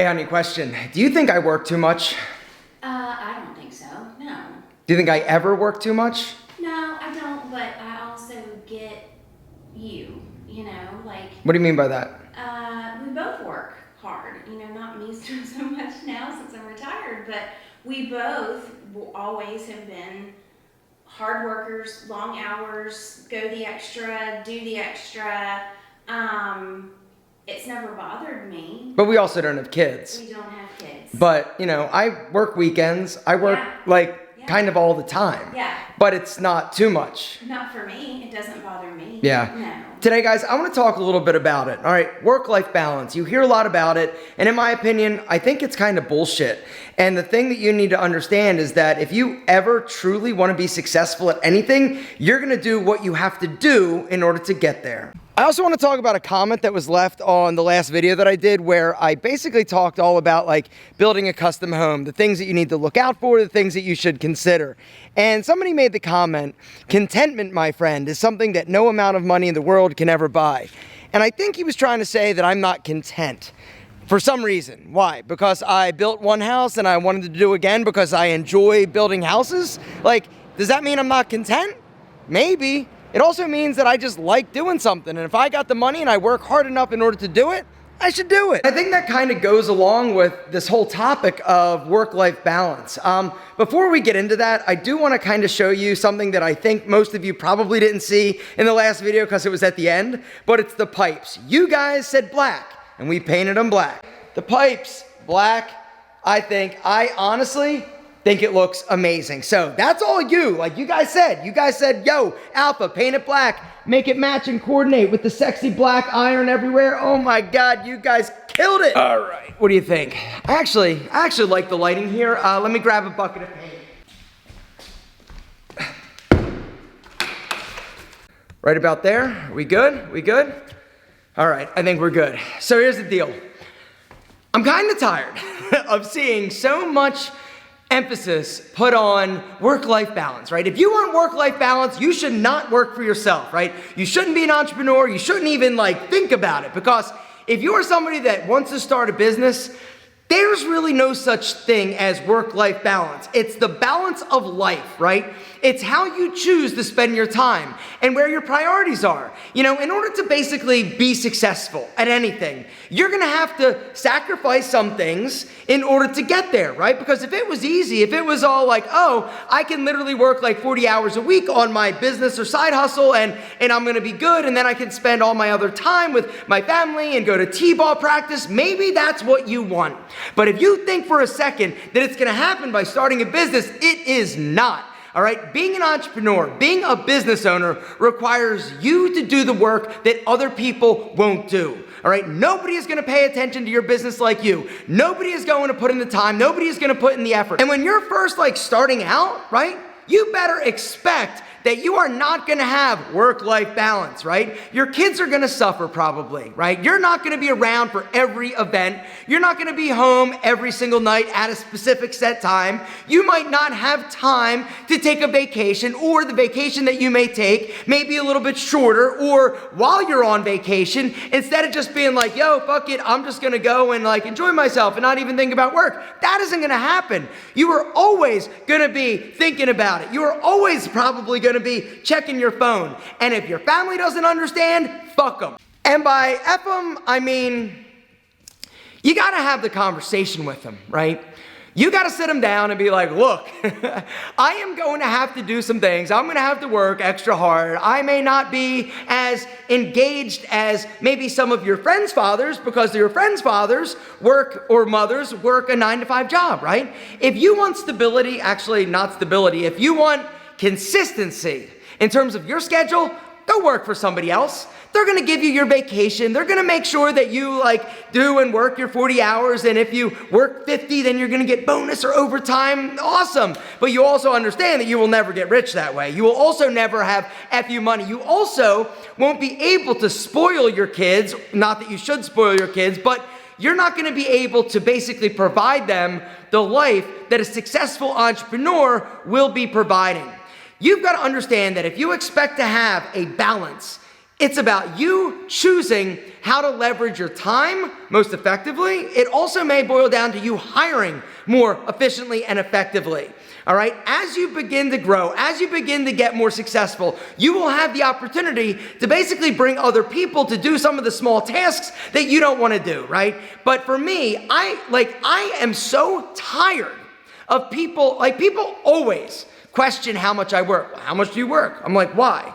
Hey, honey, question. Do you think I work too much? I don't think so, no. Do you think I ever work too much? No, I don't, but I also get you, like, What do you mean by that? we both work hard, not me so much now since I'm retired, but we both will always have been hard workers, long hours, go the extra, do the extra. It's never bothered me. But we also don't have kids. We don't have kids. But, I work weekends. I work kind of all the time. Yeah. But it's not too much. Not for me. It doesn't bother me. Yeah. No. Today, guys, I want to talk a little bit about it. All right, work-life balance. You hear a lot about it, and in my opinion, I think it's kind of bullshit. And the thing that you need to understand is that if you ever truly want to be successful at anything, you're going to do what you have to do in order to get there. I also want to talk about a comment that was left on the last video that I did where I basically talked all about like building a custom home, the things that you need to look out for, the things that you should consider. And somebody made the comment, contentment, my friend, is something that no amount of money in the world can ever buy. And I think he was trying to say that I'm not content. For some reason. Why? Because I built one house and I wanted to do again because I enjoy building houses? Like, does that mean I'm not content? Maybe. It also means that I just like doing something, and if I got the money and I work hard enough in order to do it, I should do it. I think that kind of goes along with this whole topic of work-life balance. Before we get into that, I do want to kind of show you something that I think most of you probably didn't see in the last video because it was at the end, but it's the pipes. You guys said black, and we painted them black. The pipes, black, I honestly think it looks amazing. So that's all you, like you guys said, yo, Alpha, paint it black, make it match and coordinate with the sexy black iron everywhere. Oh my God, you guys killed it. All right, what do you think? I actually like the lighting here. Let me grab a bucket of paint. Right about there, are we good? We good? All right, I think we're good. So here's the deal. I'm kind of tired of seeing so much emphasis put on work-life balance, right? If you want work-life balance, you should not work for yourself, right? You shouldn't be an entrepreneur. You shouldn't even think about it, because if you are somebody that wants to start a business, there's really no such thing as work-life balance. It's the balance of life, right? It's how you choose to spend your time and where your priorities are. In order to basically be successful at anything, you're gonna have to sacrifice some things in order to get there, right? Because if it was easy, if it was all like, oh, I can literally work like 40 hours a week on my business or side hustle and I'm gonna be good, and then I can spend all my other time with my family and go to t-ball practice, maybe that's what you want. But if you think for a second that it's gonna happen by starting a business, it is not. All right, being an entrepreneur, being a business owner requires you to do the work that other people won't do. All right, nobody is going to pay attention to your business like you. Nobody is going to put in the time. Nobody is going to put in the effort. And when you're first starting out, right, you better expect that you are not going to have work-life balance, right? Your kids are going to suffer probably, right? You're not going to be around for every event. You're not going to be home every single night at a specific set time. You might not have time to take a vacation, or the vacation that you may take may be a little bit shorter, or while you're on vacation, instead of just being like, yo, fuck it, I'm just going to go and enjoy myself and not even think about work. That isn't going to happen. You are always going to be thinking about it. You are always probably going to be checking your phone. And if your family doesn't understand, fuck them. And by F them, I mean, you got to have the conversation with them, right? You got to sit them down and be like, look, I am going to have to do some things. I'm going to have to work extra hard. I may not be as engaged as maybe some of your friends' fathers, because your friends' fathers work, or mothers work, a 9-to-5 job, right? If you want stability, actually not stability, if you want consistency in terms of your schedule, go work for somebody else. They're going to give you your vacation. They're going to make sure that you do and work your 40 hours. And if you work 50, then you're going to get bonus or overtime. Awesome. But you also understand that you will never get rich that way. You will also never have FU money. You also won't be able to spoil your kids. Not that you should spoil your kids, but you're not going to be able to basically provide them the life that a successful entrepreneur will be providing. You've got to understand that if you expect to have a balance It's about you choosing how to leverage your time most effectively. It also may boil down to you hiring more efficiently and effectively. All right, as you begin to grow, as you begin to get more successful, you will have the opportunity to basically bring other people to do some of the small tasks that you don't want to do, right? But for me, I am so tired of people, people always question how much I work. How much do you work? I'm like, why?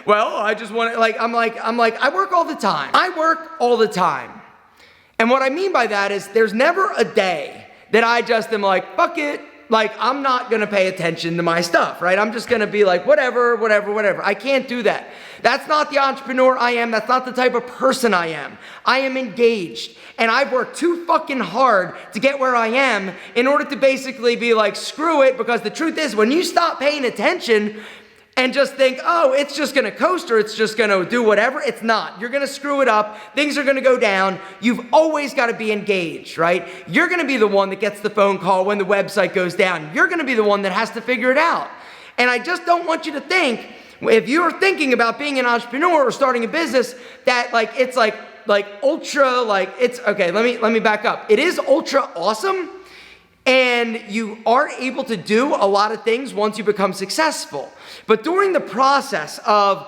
Well, I just want to, I work all the time. I work all the time. And what I mean by that is there's never a day that I just am like, fuck it. I'm not going to pay attention to my stuff, right? I'm just going to be like, whatever. I can't do that. That's not the entrepreneur I am. That's not the type of person I am. I am engaged. And I've worked too fucking hard to get where I am in order to basically be like, screw it. Because the truth is, when you stop paying attention and just think, oh, it's just going to coast or it's just going to do whatever. It's not. You're going to screw it up. Things are going to go down. You've always got to be engaged, right? You're going to be the one that gets the phone call when the website goes down. You're going to be the one that has to figure it out. And I just don't want you to think, if you're thinking about being an entrepreneur or starting a business, that it's ultra, it's, okay, let me back up. It is ultra awesome. And you are able to do a lot of things once you become successful. But during the process of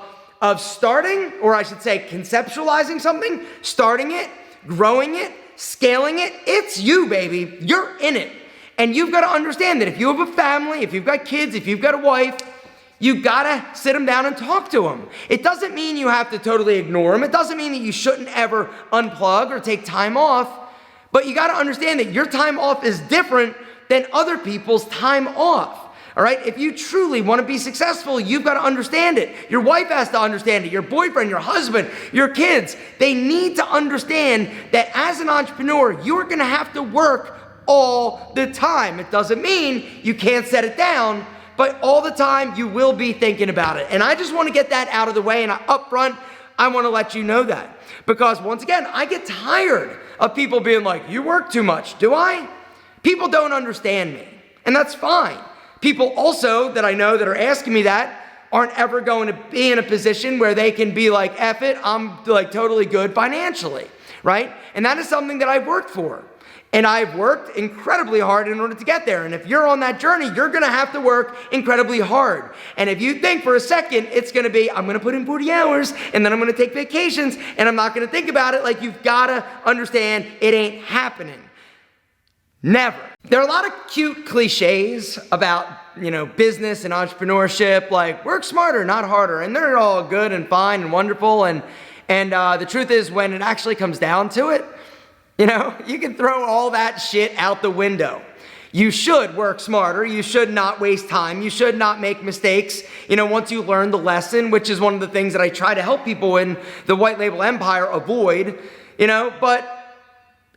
starting, or I should say conceptualizing something, starting it, growing it, scaling it, it's you, baby. You're in it. And you've got to understand that if you have a family, if you've got kids, if you've got a wife, you gotta sit them down and talk to them. It doesn't mean you have to totally ignore them. It doesn't mean that you shouldn't ever unplug or take time off. But you got to understand that your time off is different than other people's time off. All right? If you truly want to be successful, you've got to understand it. Your wife has to understand it. Your boyfriend, your husband, your kids, they need to understand that as an entrepreneur, you're going to have to work all the time. It doesn't mean you can't set it down, but all the time you will be thinking about it. And I just want to get that out of the way. And up front, I want to let you know that. Because once again, I get tired of people being like, you work too much. Do I? People don't understand me. And that's fine. People also that I know that are asking me that aren't ever going to be in a position where they can be like, F it, I'm totally good financially, right? And that is something that I've worked for. And I've worked incredibly hard in order to get there. And if you're on that journey, you're going to have to work incredibly hard. And if you think for a second, it's going to be, I'm going to put in 40 hours and then I'm going to take vacations and I'm not going to think about it, you've got to understand it ain't happening. Never. There are a lot of cute cliches about, business and entrepreneurship, like work smarter, not harder. And they're all good and fine and wonderful. And the truth is, when it actually comes down to it, you can throw all that shit out the window. You should work smarter. You should not waste time. You should not make mistakes, once you learn the lesson, which is one of the things that I try to help people in the white label empire avoid, but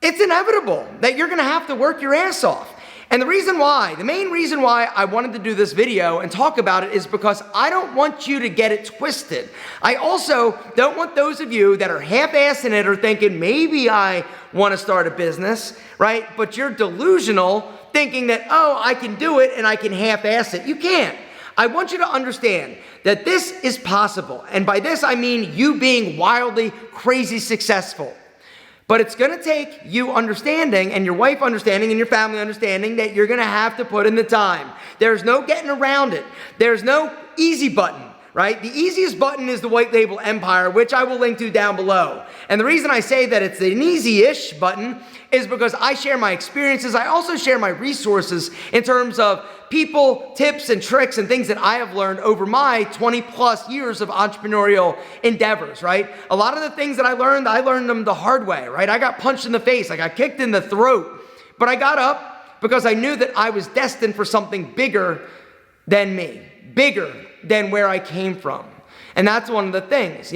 it's inevitable that you're going to have to work your ass off. And the main reason why I wanted to do this video and talk about it is because I don't want you to get it twisted. I also don't want those of you that are half-assing it or thinking, maybe I want to start a business, right? But you're delusional thinking that, oh, I can do it and I can half-ass it. You can't. I want you to understand that this is possible. And by this, I mean you being wildly, crazy successful. But it's going to take you understanding and your wife understanding and your family understanding that you're going to have to put in the time. There's no getting around it. There's no easy button, right? The easiest button is the white label empire, which I will link to down below. And the reason I say that it's an easy-ish button is because I share my experiences. I also share my resources in terms of people, tips, and tricks and things that I have learned over my 20 plus years of entrepreneurial endeavors, right? A lot of the things that I learned them the hard way, right? I got punched in the face. I got kicked in the throat, but I got up because I knew that I was destined for something bigger than me, bigger than where I came from. And that's one of the things,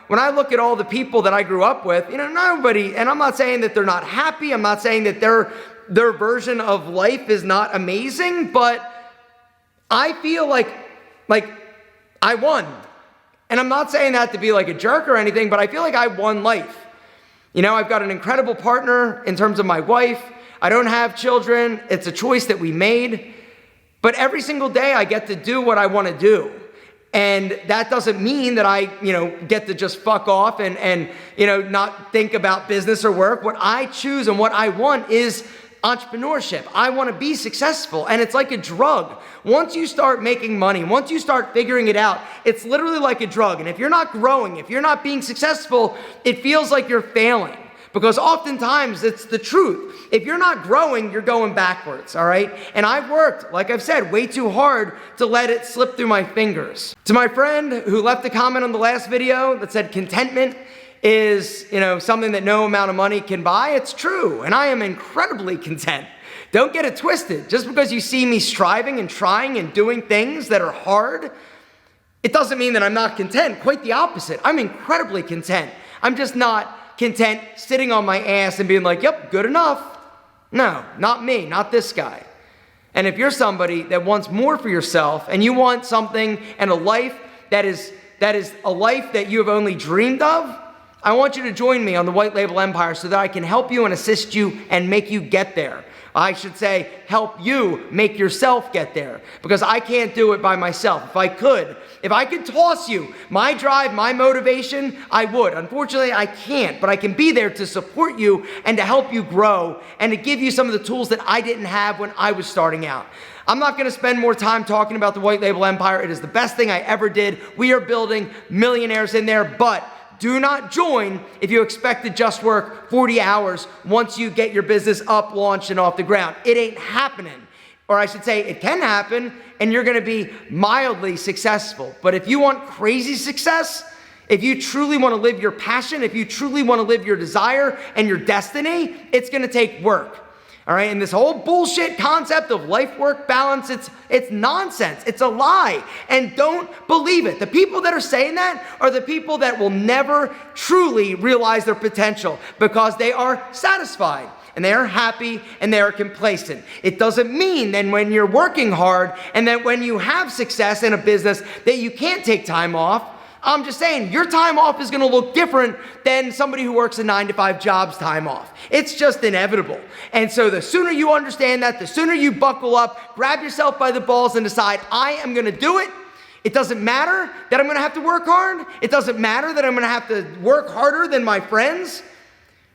when I look at all the people that I grew up with, not everybody, and I'm not saying that they're not happy. I'm not saying that their version of life is not amazing, but I feel like I won. And I'm not saying that to be like a jerk or anything, but I feel like I won life. I've got an incredible partner in terms of my wife. I don't have children. It's a choice that we made. But every single day I get to do what I want to do. And that doesn't mean that I, get to just fuck off and not think about business or work. What I choose and what I want is entrepreneurship. I want to be successful, and it's like a drug. Once you start making money, once you start figuring it out, it's literally like a drug. And if you're not growing, if you're not being successful, it feels like you're failing, because oftentimes it's the truth. If you're not growing, you're going backwards, all right? And I've worked, like I've said, way too hard to let it slip through my fingers. To my friend who left a comment on the last video that said contentment is, something that no amount of money can buy, it's true. And I am incredibly content. Don't get it twisted. Just because you see me striving and trying and doing things that are hard, it doesn't mean that I'm not content. Quite the opposite. I'm incredibly content. I'm just not content sitting on my ass and being like, yep, good enough. No, not me, not this guy. And if you're somebody that wants more for yourself and you want something and a life that is a life that you have only dreamed of, I want you to join me on the White Label Empire so that I can help you and assist you and make you get there. I should say, help you make yourself get there, because I can't do it by myself. If I could toss you my drive, my motivation, I would. Unfortunately, I can't, but I can be there to support you and to help you grow and to give you some of the tools that I didn't have when I was starting out. I'm not going to spend more time talking about the White Label Empire. It is the best thing I ever did. We are building millionaires in there, but do not join if you expect to just work 40 hours once you get your business up, launched, and off the ground. It ain't happening. Or I should say, it can happen, and you're going to be mildly successful. But if you want crazy success, if you truly want to live your passion, if you truly want to live your desire and your destiny, it's going to take work. All right, and this whole bullshit concept of life-work balance, it's nonsense. It's a lie, and don't believe it. The people that are saying that are the people that will never truly realize their potential, because they are satisfied, and they are happy, and they are complacent. It doesn't mean then when you're working hard and that when you have success in a business that you can't take time off. I'm just saying, your time off is going to look different than somebody who works a 9-to-5 job's time off. It's just inevitable. And so the sooner you understand that, the sooner you buckle up, grab yourself by the balls and decide, I am going to do it. It doesn't matter that I'm going to have to work hard. It doesn't matter that I'm going to have to work harder than my friends.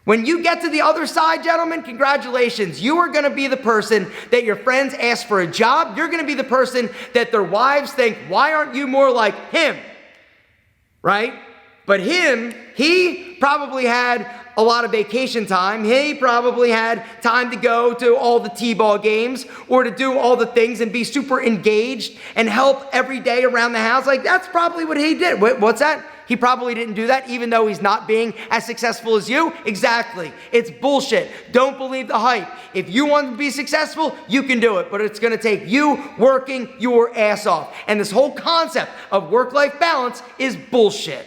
When you get to the other side, gentlemen, congratulations. You are going to be the person that your friends ask for a job. You're going to be the person that their wives think, why aren't you more like him? Right? But he probably had a lot of vacation time. He probably had time to go to all the t-ball games or to do all the things and be super engaged and help every day around the house. Like, that's probably what he did. What's that? He probably didn't do that even though he's not being as successful as you? Exactly. It's bullshit. Don't believe the hype. If you want to be successful, you can do it, but it's going to take you working your ass off. And this whole concept of work-life balance is bullshit.